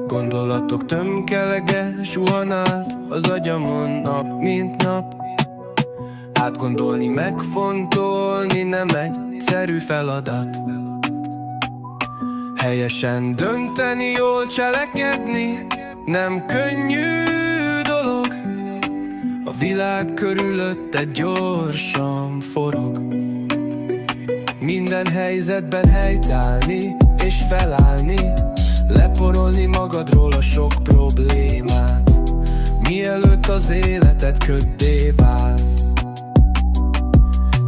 Gondolatok tömkelege suhan át az agyamon nap mint nap. Átgondolni, megfontolni nem egyszerű feladat. Helyesen dönteni, jól cselekedni nem könnyű dolog. A világ körülötted gyorsan forog. Minden helyzetben helytállni és felállni, leporolni magadról a sok problémát, mielőtt az életed köddé vál.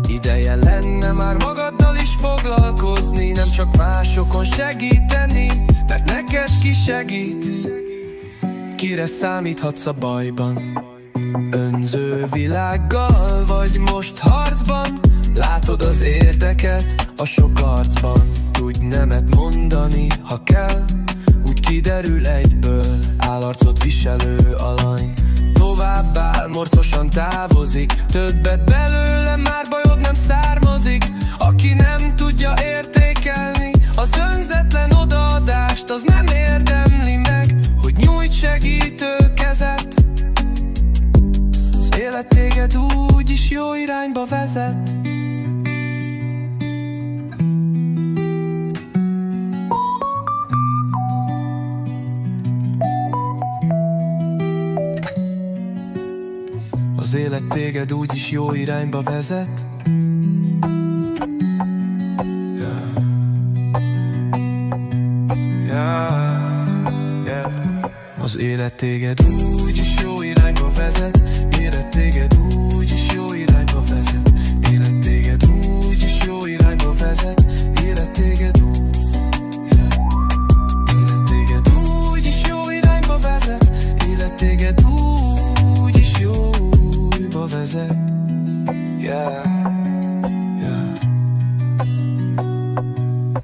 Ideje lenne már magaddal is foglalkozni, nem csak másokon segíteni, mert neked ki segít. Kire számíthatsz a bajban? Önző világgal vagy most harcban? Látod az érdeket a sok arcban. Tudj nemet mondani, ha kell, úgy kiderül egyből. Állarcot viselő alany továbbáll, morcosan távozik. Többet belőle már bajod nem származik. Aki nem tudja értékelni az önzetlen odaadást, az nem érdemli meg, hogy nyújts segítő kezet. Az élet téged úgyis jó irányba vezet. Az élet téged úgyis jó irányba vezet. Az élet téged úgyis jó irányba vezet. Élet téged úgyis jó irányba vezet. Élet téged úgyis jó irányba vezet. Élet téged úgyis jó irányba vezet. Élet téged úgyis jó vezet.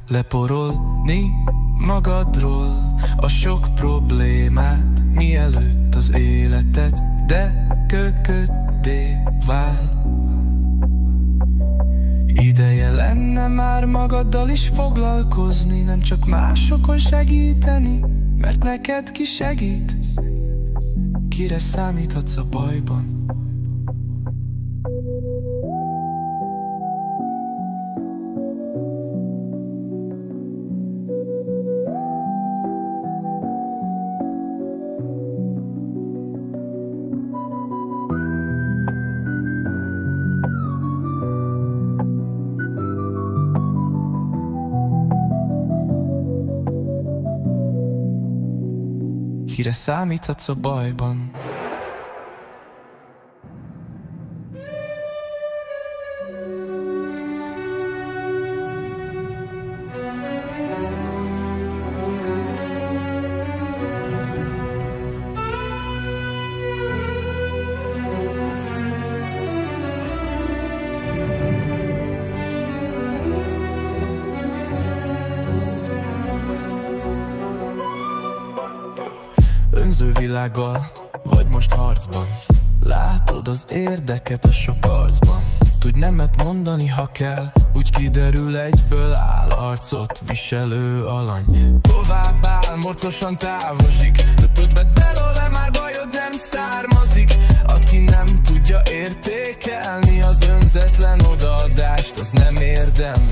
Leporolni magadról a sok problémát, mielőtt az életed de kököddé vál. Ideje lenne már magaddal is foglalkozni, nem csak másokon segíteni, mert neked ki segít. Kire számíthatsz a bajban? Kire számíthatsz a bajban? Önző világgal vagy most harcban. Látod az érdeket a sok arcban. Tudj nemet mondani, ha kell, úgy kiderül egyből. Állarcot viselő alany továbbáll, morcosan távozik. De többet belőle már bajod nem származik. Aki nem tudja értékelni az önzetlen odaadást, az nem érdemli.